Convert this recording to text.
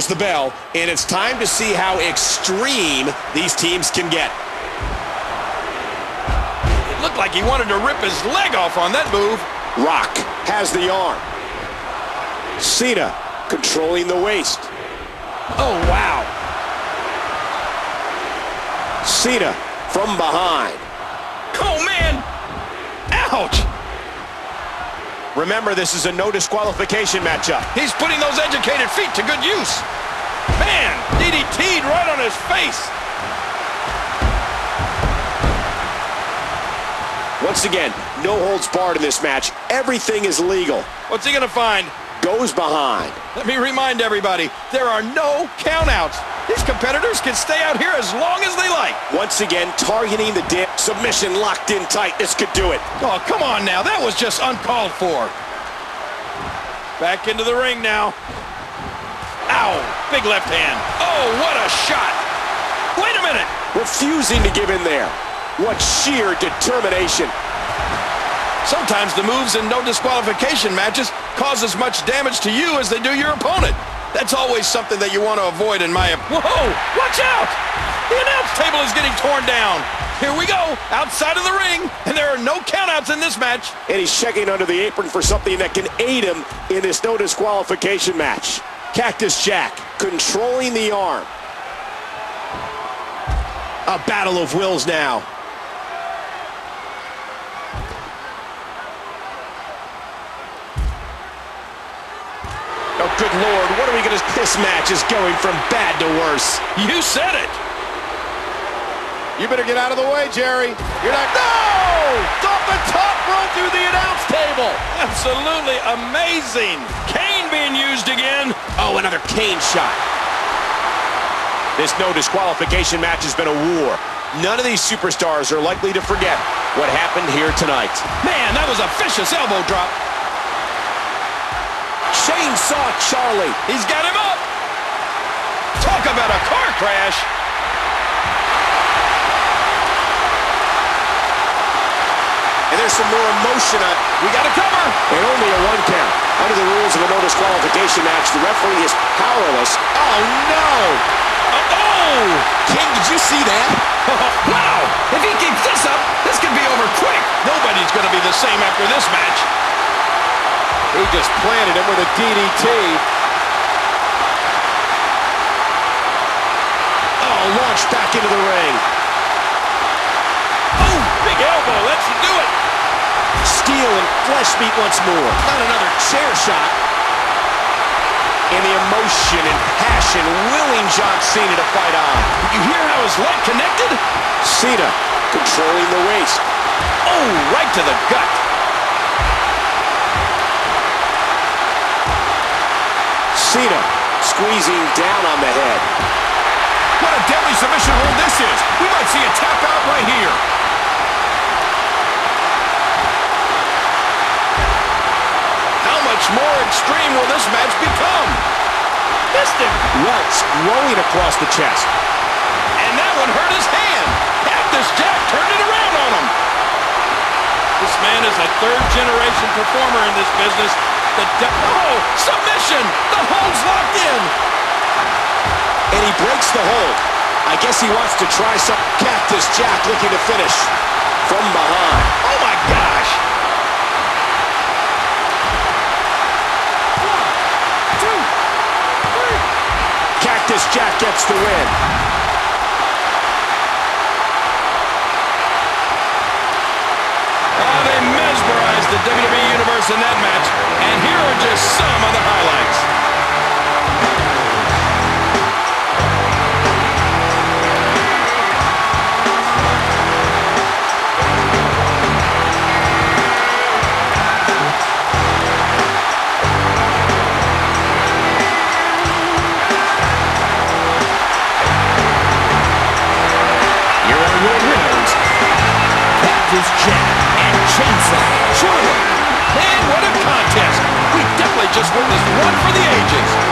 There's the bell, and it's time to see how extreme these teams can get. It looked like he wanted to rip his leg off on that move. Rock has the arm. Cena controlling the waist. Oh, wow. Cena from behind. Oh, man. Ouch. Remember, this is a no disqualification matchup. He's putting those educated feet to good use. Man, DDT'd right on his face. Once again, no holds barred in this match. Everything is legal. What's he going to find? Goes behind. Let me remind everybody, there are no countouts. These competitors can stay out here as long as they like. Once again, targeting the dip. Submission locked in tight. This could do it. Oh, come on now. That was just uncalled for. Back into the ring now. Ow. Big left hand. Oh, what a shot. Wait a minute. Refusing to give in there. What sheer determination. Sometimes the moves in no disqualification matches cause as much damage to you as they do your opponent. That's always something that you want to avoid in my opinion. Whoa, watch out! The announce table is getting torn down. Here we go, outside of the ring, and there are no countouts in this match. And he's checking under the apron for something that can aid him in this no disqualification match. Cactus Jack controlling the arm. A battle of wills now. Oh, good Lord, what are we going to... This match is going from bad to worse. You said it. You better get out of the way, Jerry. You're not... No! Off the top rope through the announce table. Absolutely amazing. Kane being used again. Oh, another Kane shot. This no disqualification match has been a war. None of these superstars are likely to forget what happened here tonight. Man, that was a vicious elbow drop. Chainsaw Charlie. He's got him up. Talk about a car crash. And there's some more emotion. We got to cover. And only a 1 count. Under the rules of a no disqualification match, the referee is powerless. Oh, no. Oh! King, did you see that? Wow! If he keeps this up, this could be over quick. Nobody's going to be the same after this match. He just planted him with a DDT. Oh, launched back into the ring. Oh, big elbow. Let's do it. Steel and flesh meet once more. Not another chair shot. And the emotion and passion willing John Cena to fight on. Did you hear how his leg connected? Cena controlling the waist. Oh, right to the gut. Cena squeezing down on the head. What a deadly submission hold this is. We might see a tap out right here. How much more extreme will this match become? Missed him. Welts rolling across the chest. And that one hurt his hand. Cactus Jack turned it around on him. This man is a third-generation performer in this business. Oh, submission! The hold's locked in! And he breaks the hold. I guess he wants to try some. Cactus Jack looking to finish from behind. Oh my gosh! 1, 2, 3. Cactus Jack gets the win. Oh, they mesmerized the WWE Universe in that match. And here are just some of the highlights. Cactus Jack and Chainsaw Charlie. Man, what a contest! We definitely just witnessed one for the ages.